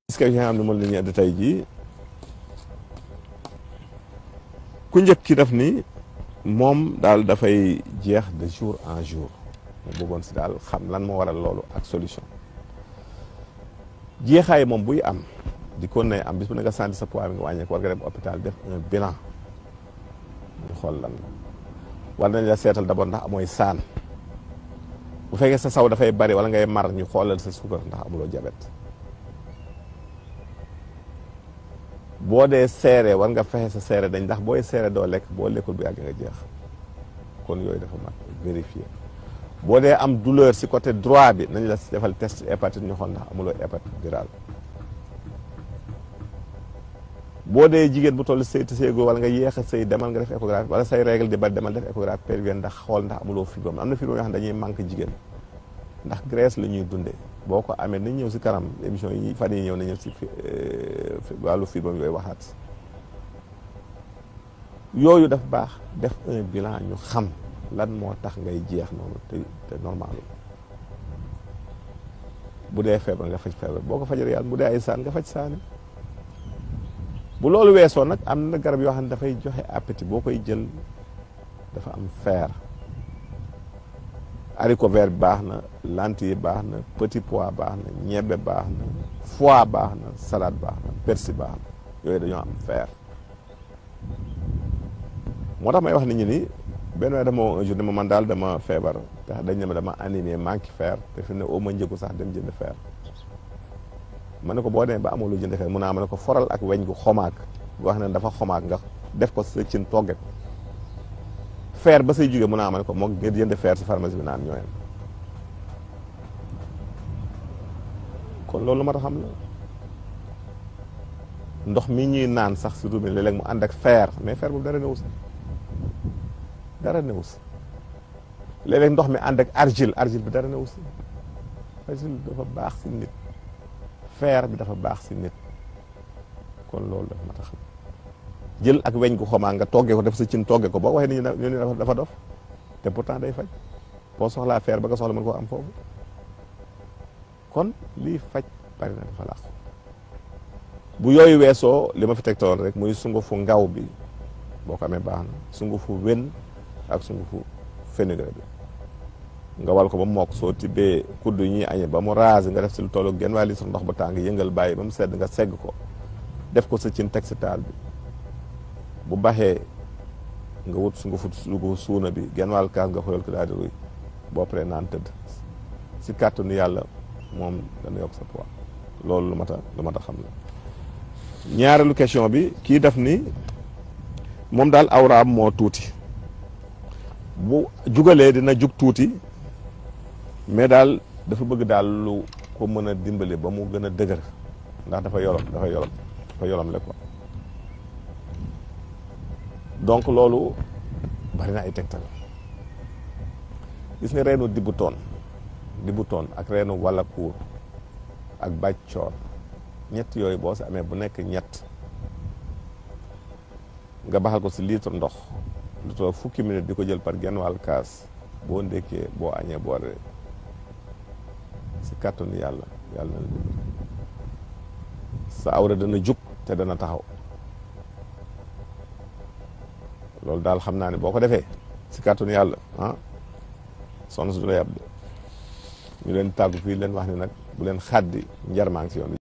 discussion yi nga xam ne moom la ñu indi tey jii ku njëkk ki def ni moom daal dafay jeex de jour en jour mu bëggoon si daal xam lan moo waral loolu ak solution jeexaay moom buy am di ko ne am bis bu ne nga santi sa poids bi nga wàññeeku war nga dem hôpital def un bilan ñu xool lan la war nañ la seetal d'abord ndax amooy saan bu fekkee sa saw dafay bari wala ngay mar ñu xoolal sa suukar ndax amuloo diabète boo dee seere war nga fexe sa seere dañ ndax booy seere doo lekk boo lekkul bu yàgg nga jeex kon yooyu dafa mat vérifier boo dee am douleur si côté droit bi nañ la defal test hépatite ñu xool ndax amuloo hépatite virale boo dee jigéen bu toll sëy te sëygoo wala nga yéex a sëy demal nga def échographie wala say règle di bari demal def échographie pelvienne ndax xool ndax amuloo fibrome am na fibrome yoo xam ne dañuy manque jigéen ndax graisse la ñuy dundee boo ko amee nañ ñëw si kanam émission yi fan yi ñëw na ñëw si wàllu fibrome yooyu waxaat yooyu daf baax def un bilan ñu xam lan moo tax ngay jeex noonu te normal bu dee feebar nga faj feebar boo ko fajee yàlla bu dee ay saan nga faj saani bu loolu weesoo nag am na garab yoo xam ne dafay joxe appétit boo koy jël dafa am fer haricot vert bi baax na lentille baax na petit pois baax na ñebbe baax na foie baax na salade baax na persil baax na yooyu dañoo am fer moo tax may wax nit ñi ni benn waaye dama un jour ne ma man daal dama feebar te dañ ne ma dama anémie manque fer te fi ne au ma njëgu sax dem jënd fer ma ne ko boo demee ba amoo lu jënd fer mun naa ma ne ko foral ak weñ gu xomaak gu wax ne dafa xomaak nga def ko sa cin togge ko fer ba say jógee mun naa ma ne ko moo nga jënd fer si pharmacie bi naan ñooyam kon loolu ma tax xam la ndox mi ñuy naan sax surtout bi léeg-léeg mu ànd ak fer mais fer boobu dara newu si dara newu si léeg-léeg ndox mi ànd ak argile bi dara newu si argile dafa baax si nit fer bi dafa baax si nit kon loolu dafa ma tax xam jël ak weñ gu xomaa nga toggee ko def sa cin toggee ko boo waxee nit ñi dafa dof te pourtant day faj boo soxlaa fer ba nga soxla mën koo am foofu kon lii faj bari na dafa laax bu yooyu weesoo li ma fi tegtoon rek muy sungufu ngaw bi boo ko amee baax na sungufu wen ak sungufu fenugrec bi nga wal ko ba mu mokk soo tibbee kudd yi ñuy añee ba mu raase nga def si lu tollu genn waa litre ndox ba tàng yëngal bàyyi ba mu sedd nga segg ko def ko sa cin teg si taal bi bu baxee nga wut sungufu suuna bi genn wàll kaas nga xoyal ko daal di ruy boo paree naan tëdd si kàttanu yàlla moom dana yokk sa poids loolu lu mat a xam la ñaareelu question bi kii def ni moom daal awraam moo tuuti bu jugalee dina jug tuuti mais daal dafa bëgg daal lu ko mën a dimbali ba mu gën a dëgër ndax dafa yolom le quoi donc loolu bari na ay tegtal gis nga reenu dibutoon ak reenu walakuur ak bàccoor ñett yooyu boo si amee bu nekk ñett nga baxal ko si litre ndox lu toog fukki minute di ko jël par genn wàll kaas boo ndékkee boo añee boo reer si kàttanu yàlla na sa awra dana jug te dana taxaw loolu daal xam naa ne boo ko defee si kàttanu yàlla soxna si du la yàb de ñu leen tàggu fii leen wax ne nag bu leen xaddi njar maa ngi si yoon